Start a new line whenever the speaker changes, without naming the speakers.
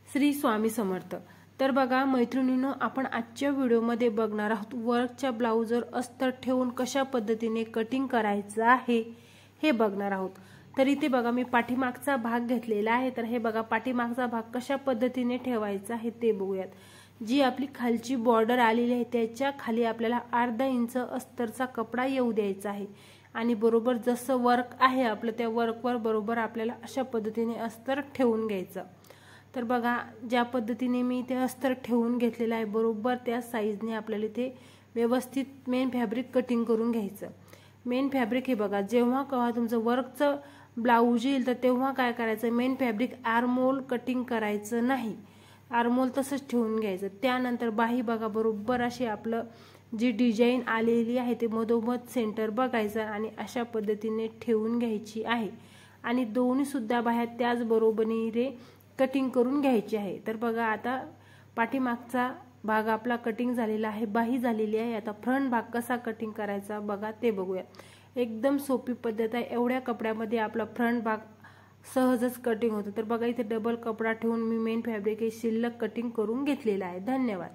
श्री स्वामी समर्थ। तर बघा मैत्रिणींनो, आपण आजच्या व्हिडिओमध्ये बघणार आहोत वर्कच्या ब्लाउजवर अस्तर ठेवून कशा पद्धतीने कटिंग करायचं आहे हे बघणार आहोत। तर इथे बघा मी पाठीमागचा भाग घेतलेला आहे। तर हे बघा पाठीमागचा भाग कशा पद्धतीने ठेवायचा आहे ते बघूयात। जी आपली खालची बॉर्डर आलेली आहे त्याच्या खाली आपल्याला अर्धा इंच अस्तरचा कपडा येऊ द्यायचा आहे आणि बरोबर जसं वर्क आहे आपलं त्या वर्कवर बरोबर आपल्याला अशा पद्धतीने अस्तर ठेवून घ्यायचं। तर बघा ज्या पद्धतीने मी ते अस्तर ठेवून घेतलेलं आहे बरोबर त्या साईजने आपल्याला ते व्यवस्थित मेन फॅब्रिक कटिंग करून घ्यायचं। मेन फॅब्रिक हे बघा जेव्हा केव्हा तुमचं वर्कचं ब्लाउज येईल तर तेव्हा काय करायचं, मेन फॅब्रिक आर्महोल कटिंग करायचं नाही, आर्महोल तसंच ठेवून घ्यायचं। त्यानंतर बाही बघा बरोबर अशी आपलं जी डिझाईन आलेली आहे ते मधोमध सेंटर बघायचं आणि अशा पद्धतीने ठेवून घ्यायची आहे आणि दोन्ही सुद्धा बाह्या त्याच बरोबरीने कटिंग करून घ्यायची आहे। तर बघा आता पाठीमागचा भाग आपला कटिंग झालेला आहे, बाही झालेली आहे। आता फ्रंट भाग कसा कटिंग करायचा बघा ते बघूया। एकदम सोपी पद्धत आहे, एवढ्या कपड्यामध्ये आपला फ्रंट भाग सहजच कटिंग होतो। तर बघा इथे डबल कपडा ठेवून मी मेन फॅब्रिक हे शिल्लक कटिंग करून घेतलेला आहे। धन्यवाद।